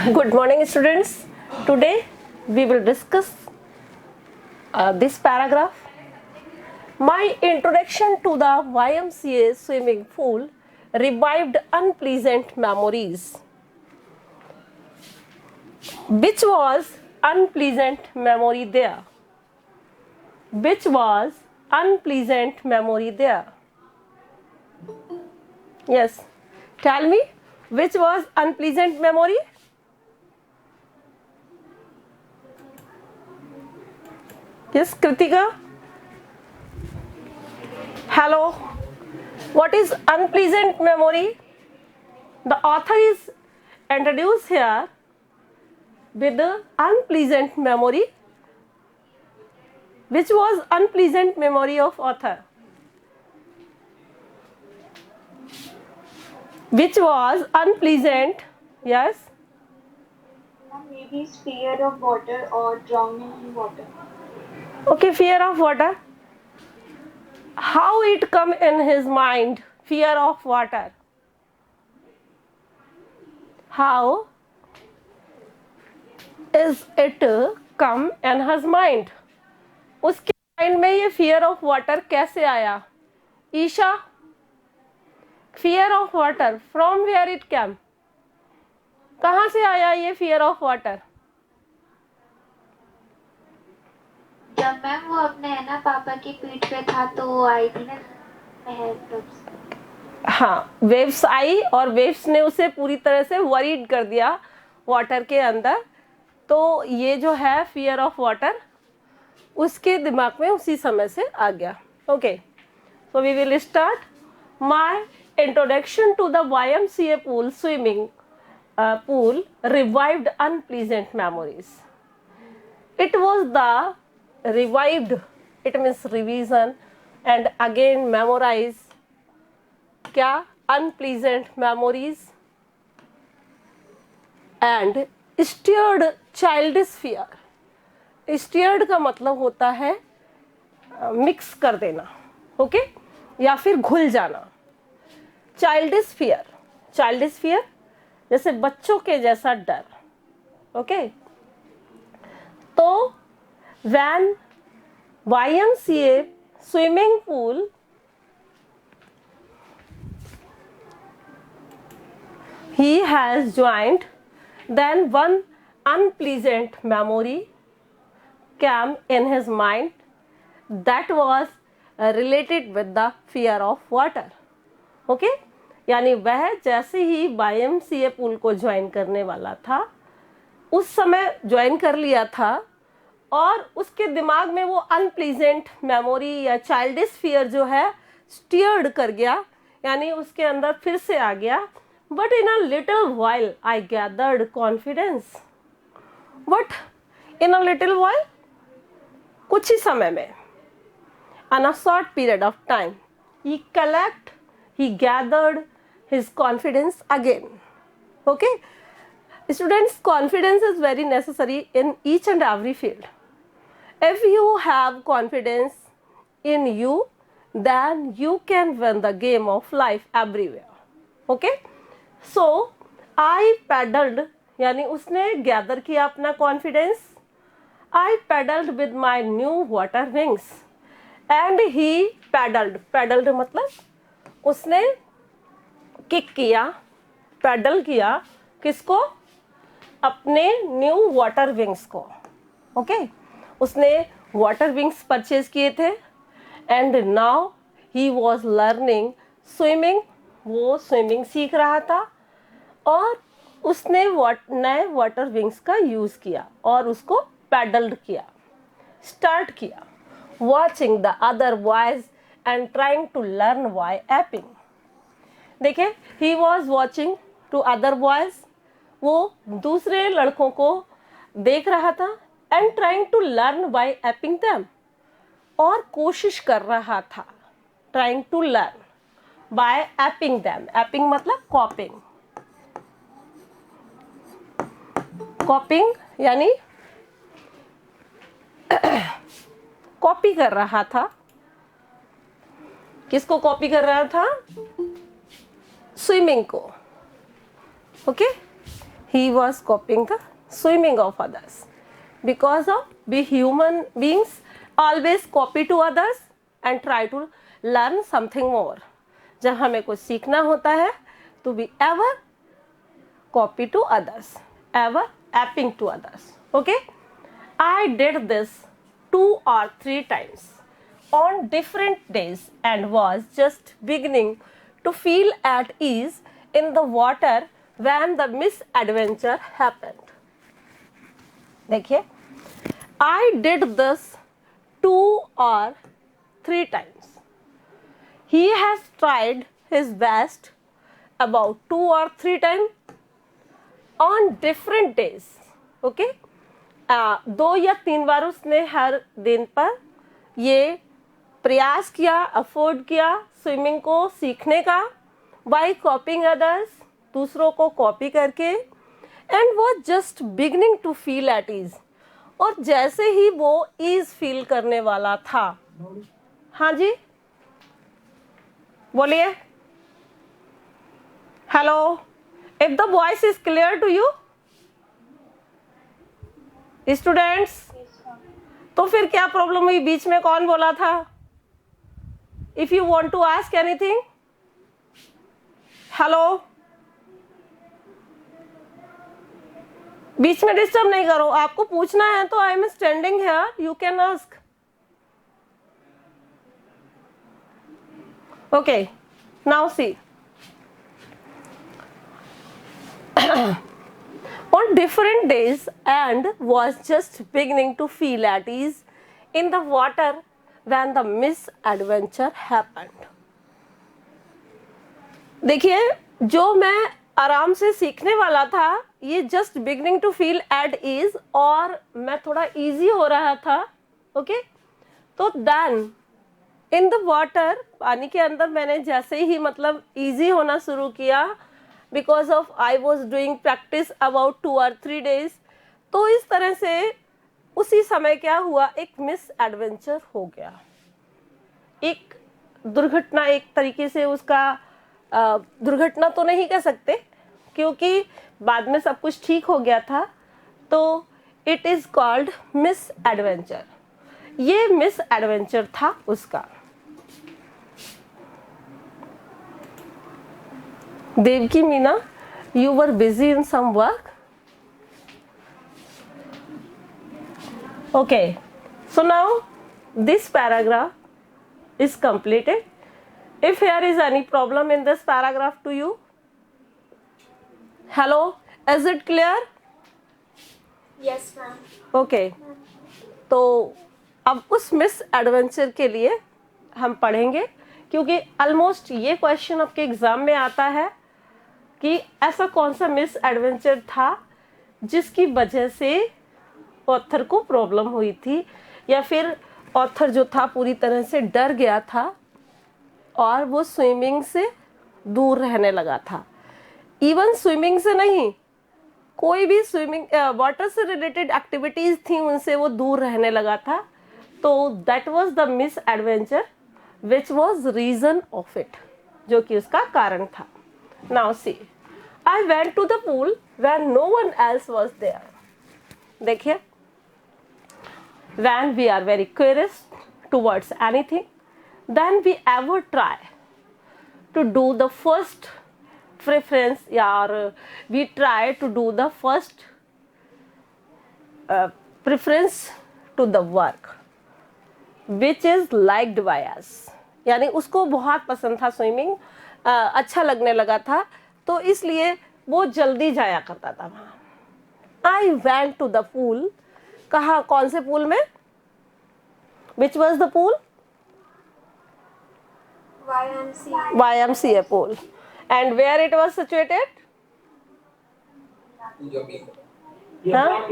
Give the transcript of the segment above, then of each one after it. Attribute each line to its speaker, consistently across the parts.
Speaker 1: Good morning, students. Today we will discuss this paragraph. My introduction to the YMCA swimming pool revived unpleasant memories. Which was unpleasant memory there? Which was unpleasant memory there? Yes. Tell me, which was unpleasant memory? Yes, Kritika. Hello. What is unpleasant memory? The author is introduced here with the unpleasant memory. Which was unpleasant memory of author? Which was unpleasant? Yes.
Speaker 2: Maybe fear of water or drowning in water.
Speaker 1: Okay, fear of water. How it come in his mind? Fear of water. How is it come in his mind? उसके mind में ये fear of water कैसे आया? Isha, fear of water from where it came? कहाँ से आया ये fear of water?
Speaker 2: जब मैम वो अपने है ना पापा की पीठ पे था तो वो आई थी ना लहर तब से।
Speaker 1: हाँ, वेव्स आई और वेव्स ने उसे पूरी तरह से वरीड कर दिया वाटर के अंदर. तो ये जो है फियर ऑफ वाटर उसके दिमाग में उसी समय से आ गया. Okay, so we will start. My introduction to the YMCA pool swimming pool revived unpleasant memories. It was the revived, it means revision and again memorize. क्या? Unpleasant memories and stirred childish fear. Stirred का मतलब होता है mix कर देना, okay, या फिर घुल जाना. Childish fear, childish fear जैसे बच्चों के जैसा डर. ओके, तो when YMCA swimming pool he has joined, then one unpleasant memory came in his mind that was related with the fear of water. Okay, यानी वह जैसे ही YMCA पूल को ज्वाइन करने वाला था उस समय ज्वाइन कर लिया था और उसके दिमाग में वो अनप्लीजेंट मेमोरी या चाइल्डिश फियर जो है स्टीयर्ड कर गया, यानी उसके अंदर फिर से आ गया. But in a little while I gathered confidence. But in a little while, कुछ ही समय में, in a short period of time, he gathered his confidence again. Okay, students, confidence is very necessary in each and every field. If you have confidence in you, then you can win the game of life everywhere. Okay, so I paddled, यानी उसने gather किया अपना confidence. I paddled with my new water wings and he paddled. Paddled मतलब उसने kick किया, pedal किया, किसको? अपने न्यू वाटर विंग्स को. ओके, उसने वाटर विंग्स परचेज किए थे and now he was learning swimming. वो स्विमिंग सीख रहा था और उसने नए वाटर विंग्स का यूज किया और उसको पैडल्ड किया, स्टार्ट किया. Watching the other boys and trying to learn by aping. देखिए, he was watching two other boys, वो दूसरे लड़कों को देख रहा था and trying to learn by aping them, और कोशिश कर रहा था trying to learn by aping them. Aping मतलब कॉपिंग. कॉपिंग यानी कॉपी कर रहा था. किसको कॉपी कर रहा था? स्विमिंग को. Okay, he was copying the swimming of others. Because of we human beings always copy to others and try to learn something more. जब हमें कुछ सीखना होता है तो we ever copy to others, ever apping to others. Okay, I did this 2 or 3 times on different days and was just beginning to feel at ease in the water when the misadventure happened. देखिए, I did this 2 or 3 times. He has tried his best about 2 or 3 times on different days. Okay? 2 या 3 बार उसने हर दिन पर ये प्रयास किया, afford किया swimming को सीखने का, बाय कॉपिंग अदर्स, दूसरों को कॉपी करके, एंड वो just beginning to feel at ease, और जैसे ही वो ईज फील करने वाला था, हाँ जी बोलिए, hello, if the voice is clear to you students, तो फिर क्या प्रॉब्लम हुई, बीच में कौन बोला था? If you want to ask anything, hello, बीच में डिस्टर्ब नहीं करो, आपको पूछना है तो I am standing here, you can ask. Okay, now see. On different days and was just beginning to feel at ease in the water when the misadventure happened. देखिए, जो मैं आराम से सीखने वाला था, ये just beginning to feel at ease, और मैं थोड़ा easy हो रहा था. ओके, तो then in the water, पानी के अंदर मैंने जैसे ही मतलब easy होना शुरू किया, because of I was doing practice about 2 or 3 days, तो इस तरह से उसी समय क्या हुआ, एक मिस एडवेंचर हो गया, एक दुर्घटना, एक तरीके से उसका दुर्घटना तो नहीं कह सकते क्योंकि बाद में सब कुछ ठीक हो गया था, तो it is called miss adventure. ये मिस एडवेंचर था उसका. Devki Meena, you were busy in some work? Okay, so now this paragraph is completed. If there is any problem in this paragraph to you, hello, is it clear?
Speaker 2: Yes, ma'am.
Speaker 1: Okay, तो अब उस miss adventure के लिए हम पढ़ेंगे, क्योंकि almost ये question आपके एग्जाम में आता है कि ऐसा कौन सा मिस एडवेंचर था जिसकी वजह से ऑथर को प्रॉब्लम हुई थी, या फिर ऑथर जो था पूरी तरह से डर गया था और वो स्विमिंग से दूर रहने लगा था. इवन स्विमिंग से नहीं, कोई भी स्विमिंग वाटर से रिलेटेड एक्टिविटीज थी उनसे वो दूर रहने लगा था. तो that was the misadventure which was reason of it, जो कि उसका कारण था. Now see, I went to the pool when no one else was there. देखिए, when we are very curious towards anything, then we ever try to do the first preference, or we try to do the first preference to the work which is liked by us. यानी उसको बहुत पसंद था swimming, अच्छा लगने लगा था, तो इसलिए वो जल्दी जाया करता था वहाँ. I went to the pool, कहाँ, कौन से पूल में? Which was the pool? YMCA pool. And where it was situated? Huh?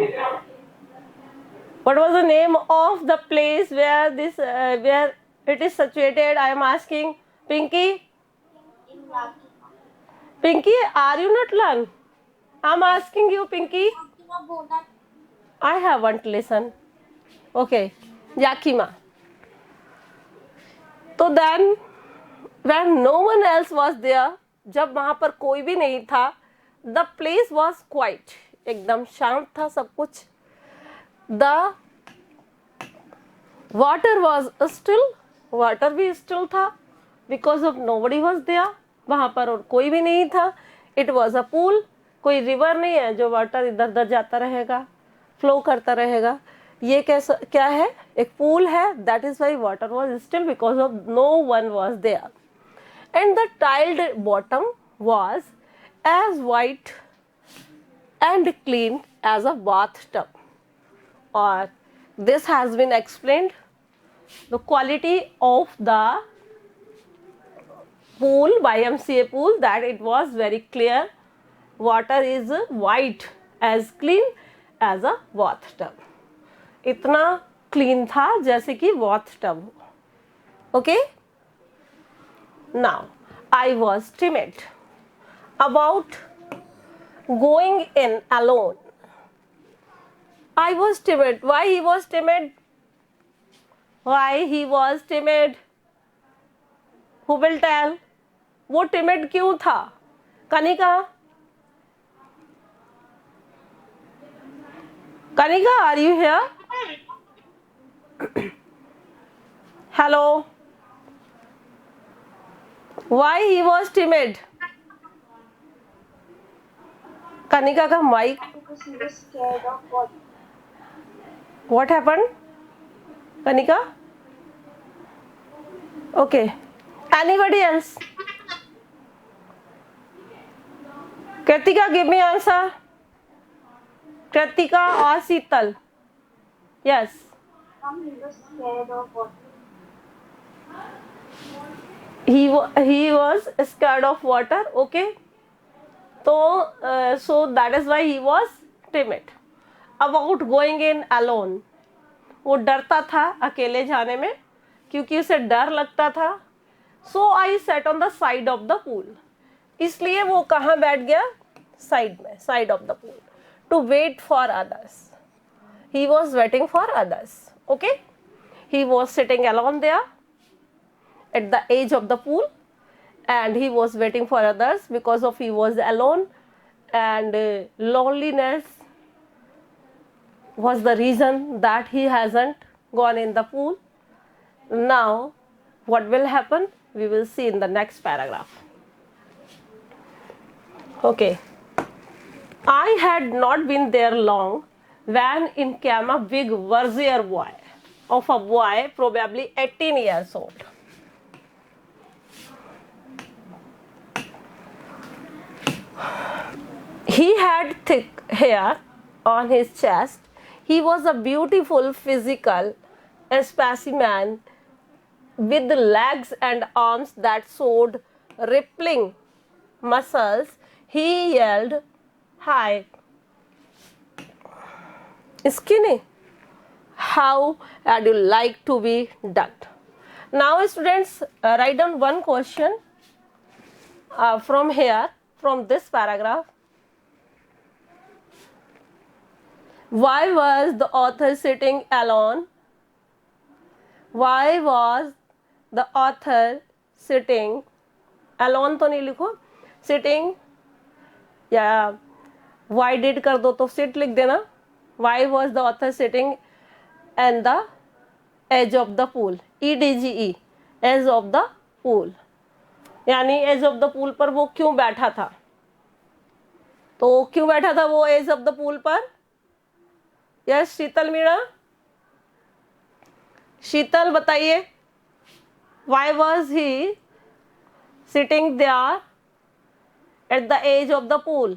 Speaker 1: What was the name of the place where this where it is situated? I am asking Pinky. Pinky, are you not learn? I'm asking you, Pinky. I haven't listened. Okay, Yakima. तो then when no one else was there, जब वहाँ पर कोई भी नहीं था, the place was quite, एकदम शांत था सब कुछ. The water was still, water भी स्टिल था, because of nobody was there, वहाँ पर और कोई भी नहीं था. इट वॉज अ पूल, कोई रिवर नहीं है जो वाटर इधर उधर जाता रहेगा, फ्लो करता रहेगा. ये कैसा क्या है, एक पूल है. That is why water was still because of no one was there. And the tiled bottom was as white and clean as a bathtub. और this has been explained the quality of the pool, YMCA pool, that it was very clear, water is white as clean as a bathtub. इतना clean था जैसे कि bathtub. Okay, now I was timid about going in alone. I was timid. Why he was timid? Why he was timid? Who will tell? वो timid क्यों था? Kanika? Kanika, are you here? Hello? Why he was timid? Kanika का mic.
Speaker 2: Because he was scared of water.
Speaker 1: What happened? Kanika? Okay. Anybody else? Kritika, give me answer. Kritika or Sheetal? Yes.
Speaker 2: He was scared of water.
Speaker 1: He was scared of water. Okay. So that is why he was timid. About going in alone, वो डरता था अकेले जाने में, क्योंकि उसे डर लगता था. So I sat on the side of the pool. इसलिए वो कहाँ बैठ गया? साइड में, side of the pool, to wait for others. He was waiting for others. Okay, he was sitting alone there at the edge of the pool, and he was waiting for others because of he was alone, and loneliness was the reason that he hasn't gone in the pool. Now what will happen, we will see in the next paragraph. Okay, I had not been there long when in came a big verzier boy, of a boy probably 18 years old. He had thick hair on his chest. He was a beautiful physical specimen with legs and arms that showed rippling muscles. He yelled, "Hi, skinny, how would you like to be ducked?" Now students, write down one question from here, from this paragraph. Why was the author sitting alone? Why was the author sitting alone? तो नहीं लिखो, sitting, या why did कर दो तो sit लिख देना. Why was the author sitting at the edge of the pool? EDGE, edge of the pool, यानी edge of the pool पर वो क्यों बैठा था? तो क्यों बैठा था वो edge of the pool पर? यस, शीतल मीणा, शीतल बताइए. Why was he sitting there at the edge of the pool?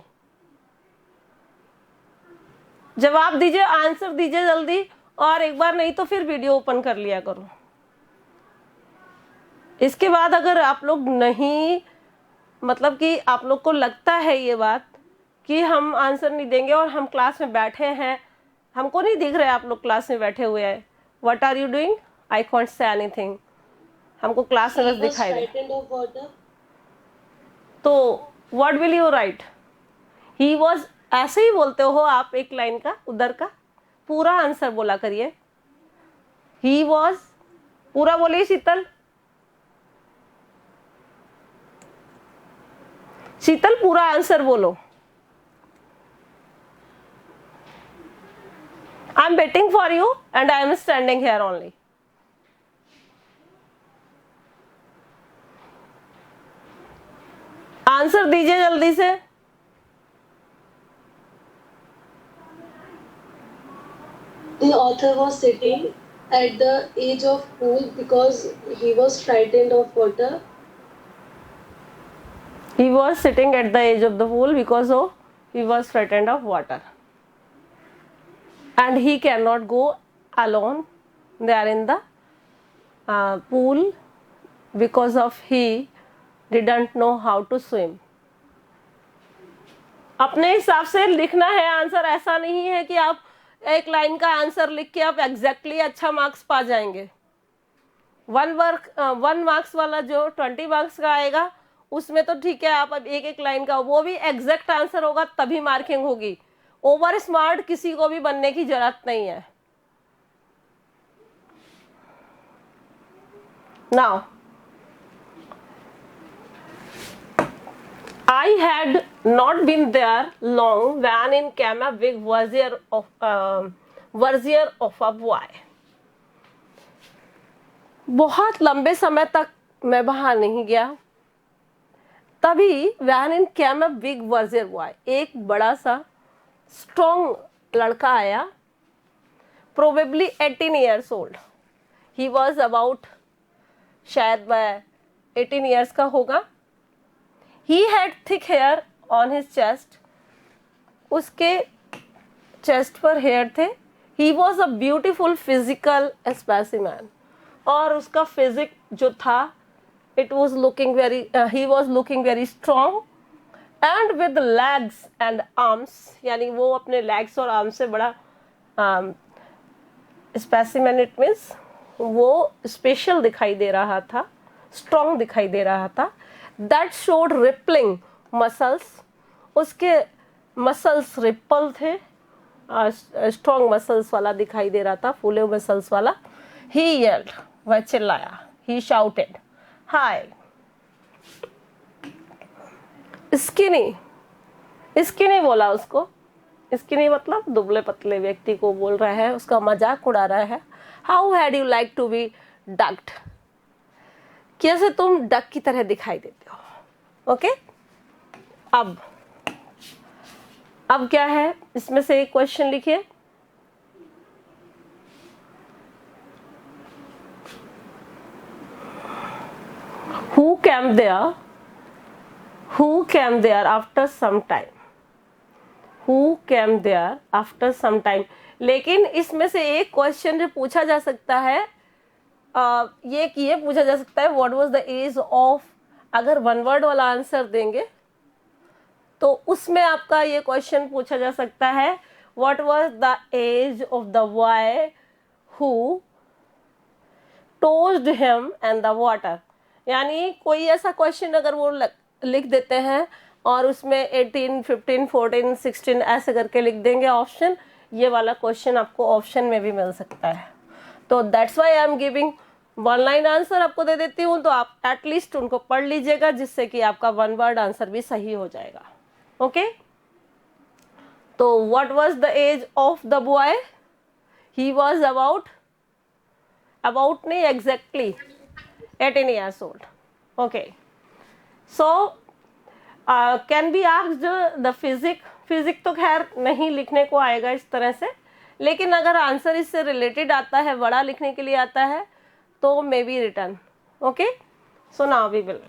Speaker 1: जवाब दीजिए, आंसर दीजिए जल्दी, और एक बार नहीं तो फिर वीडियो ओपन कर लिया करो. इसके बाद अगर आप लोग नहीं, मतलब कि आप लोग को लगता है ये बात कि हम आंसर नहीं देंगे और हम क्लास में बैठे हैं, हमको नहीं दिख रहे आप लोग क्लास में बैठे हुए हैं, what are you doing? I can't say anything, हमको क्लास में बस दिखाई दे. तो what will you write? He was, ऐसे ही बोलते हो आप, एक लाइन का उधर का पूरा आंसर बोला करिए. ही वॉज पूरा बोलिए. शीतल, शीतल पूरा आंसर बोलो. am waiting for you and I am standing here only. Answer दीजिए जल्दी से.
Speaker 3: The author was sitting at the edge of pool because he was frightened of water.
Speaker 1: He was sitting at the edge of the pool because he was frightened of water. And he cannot go alone there in the pool because of he didn't know how to swim. अपने हिसाब से लिखना है answer. ऐसा नहीं है कि आप एक लाइन का आंसर लिख के आप एग्जैक्टली अच्छा मार्क्स पा जाएंगे. 1 मार्क्स वाला जो 20 मार्क्स का आएगा उसमें तो ठीक है, आप अब एक एक लाइन का, वो भी एग्जैक्ट आंसर होगा तभी मार्किंग होगी. ओवर स्मार्ट किसी को भी बनने की जरूरत नहीं है. Now I had not been there long when in came a big vizier of a boy. बहुत लंबे समय तक मैं बाहर नहीं गया. तभी when in came a big vizier boy, एक बड़ा सा स्ट्रॉन्ग लड़का आया. Probably 18 years old. He was about, शायद वह 18 years का होगा. He had thick hair on his chest. उसके चेस्ट पर हेयर थे. He was a beautiful physical specimen. और उसका फिजिक जो था, it was looking very, he was looking very strong and with legs and arms. यानी वो अपने legs और arms से बड़ा specimen, it means वो स्पेशल दिखाई दे रहा था, स्ट्रॉन्ग दिखाई दे रहा था. That showed rippling muscles. उसके मसल्स रिपल थे, स्ट्रॉन्ग मसल्स वाला दिखाई दे रहा था, फूले मसल्स वाला. He yelled, वह चिल्लाया. He shouted, hi. स्किनी बोला उसको. स्किनी मतलब दुबले पतले व्यक्ति को बोल रहा है, उसका मजाक उड़ा रहा है. How had you like to be ducked? कैसे तुम डक की तरह दिखाई देते हो. ओके, अब क्या है, इसमें से एक क्वेश्चन लिखिए. Who came there after some time? Who came there after some time? लेकिन इसमें से एक क्वेश्चन जो पूछा जा सकता है, ये पूछा जा सकता है, what was the as of. अगर वन वर्ड वाला आंसर देंगे तो उसमें आपका ये क्वेश्चन पूछा जा सकता है, what was the as of the boy who tossed him and the water. यानी कोई ऐसा क्वेश्चन अगर वो लिख देते हैं और उसमें 18, 15, 14, 16 ऐसे करके लिख देंगे ऑप्शन, ये वाला क्वेश्चन आपको ऑप्शन में भी मिल सकता है. तो that's why I am giving 1 line answer आपको दे देती हूँ. तो आप एटलीस्ट उनको पढ़ लीजिएगा, जिससे कि आपका 1 वर्ड आंसर भी सही हो जाएगा. ओके, तो what was the as of the boy? He was about नहीं, exactly 18 years old. Okay, so can be asked the physique तो खैर नहीं लिखने को आएगा इस तरह से, लेकिन अगर आंसर इससे रिलेटेड आता है, बड़ा लिखने के लिए आता है, तो maybe return. Okay, so now we will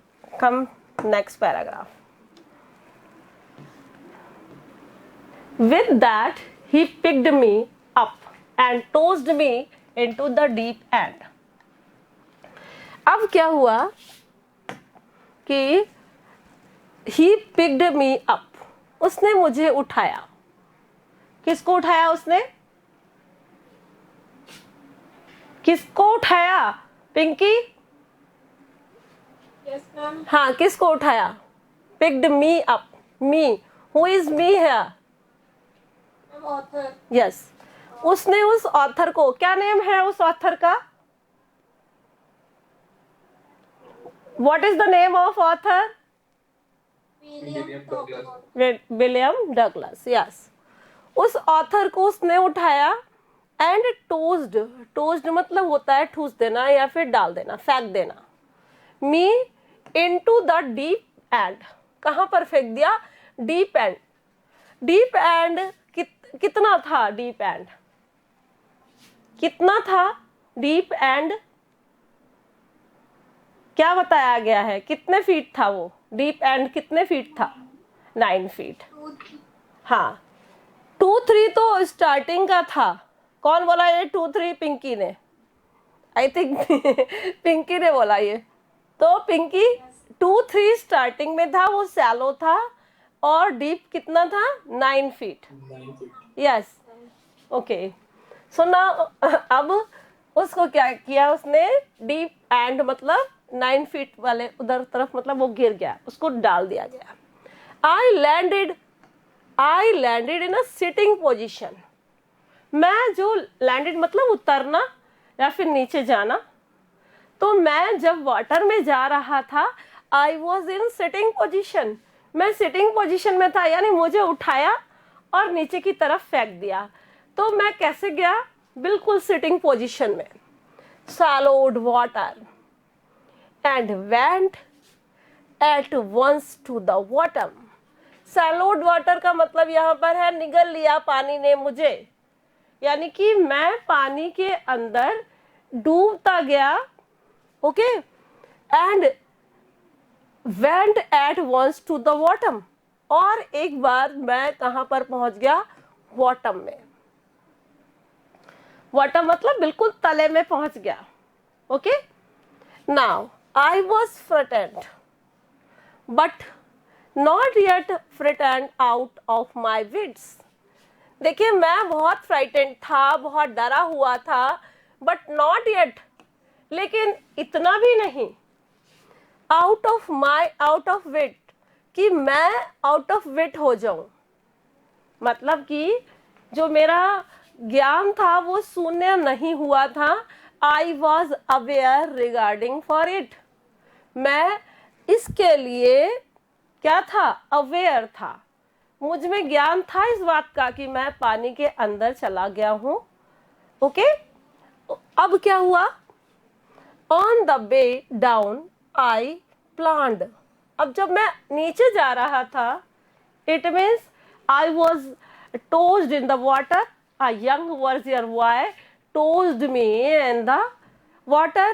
Speaker 1: come next paragraph. With that he picked me up and tossed me into the deep end. अब क्या हुआ कि he picked me up, उसने मुझे उठाया. किसको उठाया उसने? किसको उठाया? पिंकी?
Speaker 3: Yes, ma'am.
Speaker 1: हाँ, किसको उठाया? Picked me up. Me. Who is me here?
Speaker 3: Author.
Speaker 1: Yes. उसने उस ऑथर को, क्या नेम है उस ऑथर का? What is the name of author? William Douglas. Yes, उस ऑथर को उसने उठाया एंड टोस्ड, टोस्ड मतलब होता है ठूस देना या फिर डाल देना, फेंक देना, me into the deep and, कहाँ पर फेंक दिया, डीप एंड। डीप एंड कितना था, डीप एंड कितना था, डीप एंड क्या बताया गया है, कितने फीट था वो, डीप एंड कितने फीट था, 9 फीट। हाँ 2-3 तो स्टार्टिंग का था, कौन बोला ये 2-3, पिंकी ने, आई थिंक पिंकी ने बोला ये, तो पिंकी 2-3 स्टार्टिंग में था, वो सैलो था, और डीप कितना था, 9 फीट। Yes, okay. सो ना अब उसको क्या किया उसने, डीप एंड मतलब 9 फीट वाले उधर तरफ, मतलब वो गिर गया, उसको डाल दिया गया। I landed in a sitting position, मैं जो लैंडेड मतलब उतरना या फिर नीचे जाना, तो मैं जब वाटर में जा रहा था, I was in sitting position, मैं सिटिंग पोजिशन में था, यानी मुझे उठाया और नीचे की तरफ फेंक दिया, तो मैं कैसे गया, बिल्कुल सिटिंग पोजिशन में। swallowed water and went at once to the bottom। swallowed water का मतलब यहाँ पर है निगल लिया पानी ने मुझे, यानी कि मैं पानी के अंदर डूबता गया, okay, and went at once to the bottom, और एक बार मैं कहाँ पर पहुंच गया, बॉटम में। बॉटम मतलब बिल्कुल तले में पहुंच गया, okay. Now I was frightened but not yet frightened out of my wits. देखिए मैं बहुत फ्राइटेंड था, बहुत डरा हुआ था, बट नॉट येट, लेकिन इतना भी नहीं, आउट ऑफ विट, कि मैं आउट ऑफ विट हो जाऊं, मतलब कि जो मेरा ज्ञान था वो शून्य नहीं हुआ था। I was aware regarding for it, मैं इसके लिए क्या था, अवेयर था, मुझ में ज्ञान था इस बात का कि मैं पानी के अंदर चला गया हूं, ओके। अब क्या हुआ, on the way down I planned, अब जब मैं नीचे जा रहा था, it means I was tossed in the water, a young virgin boy tossed me in the water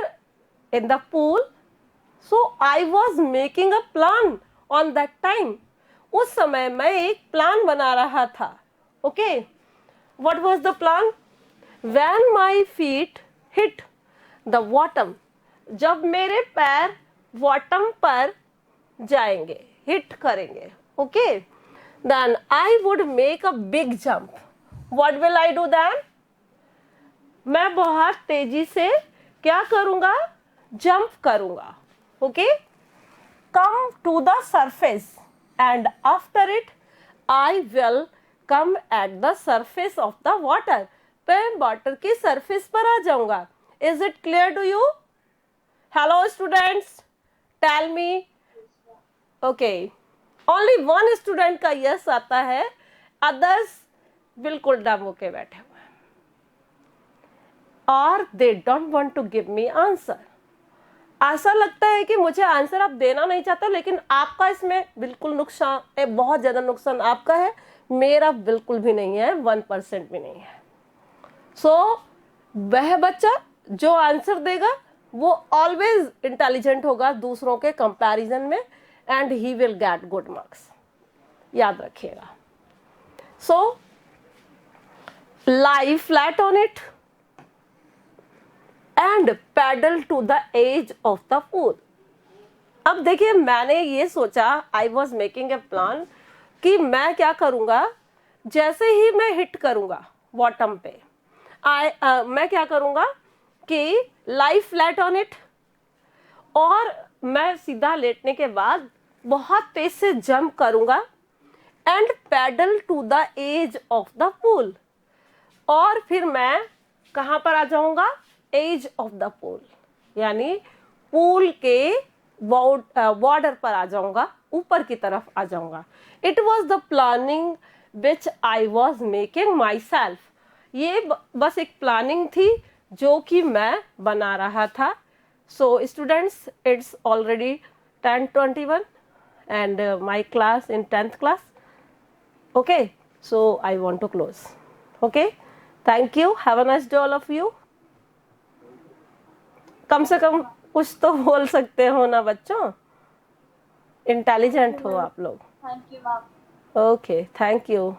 Speaker 1: in the pool, so I was making a plan on that time। उस समय मैं एक प्लान बना रहा था, okay. what was the plan, when my feet hit the bottom, जब मेरे पैर बॉटम पर जाएंगे, हिट करेंगे, okay, then I would make a big jump। What will I do then? मैं बहुत तेजी से क्या करूंगा, जंप करूंगा, okay. Come to the surface and after it I will come at the surface of the water, मैं water की surface पर आ जाऊंगा। Is it clear to you? Hello students, tell me. Okay, only one student का yes आता है, others बिल्कुल डम होके बैठे हुए हैं, और they don't want to give me answer. ऐसा लगता है कि मुझे आंसर आप देना नहीं चाहते, लेकिन आपका इसमें बिल्कुल नुकसान, बहुत ज्यादा नुकसान आपका है, मेरा बिल्कुल भी नहीं है, 1% भी नहीं है। सो वह बच्चा जो आंसर देगा वो ऑलवेज इंटेलिजेंट होगा दूसरों के कंपैरिजन में, and he will get good marks, याद रखिएगा। सो lie flat on it and paddle to the edge of the pool। अब देखिए मैंने ये सोचा, I was making a plan, कि मैं क्या करूँगा, जैसे ही मैं हिट करूँगा बॉटम पे, मैं क्या करूँगा कि lie flat on it, और मैं सीधा लेटने के बाद बहुत तेज से जंप करूँगा, and paddle to the as of the pool, और फिर मैं कहाँ पर आ जाऊंगा, एज ऑफ द पूल, यानी पूल के बॉर्डर पर आ जाऊंगा, ऊपर की तरफ आ जाऊंगा। It was the planning which I was making myself, ये बस एक प्लानिंग थी जो कि मैं बना रहा था. So students, it's already 10:21 and my class in 10th class. Okay, so I want to close. Okay, thank you. Have a nice day all of you. कम से कम कुछ तो बोल सकते हो ना बच्चों, इंटेलिजेंट हो आप लोग.
Speaker 2: Thank you ma'am.
Speaker 1: Okay, thank you.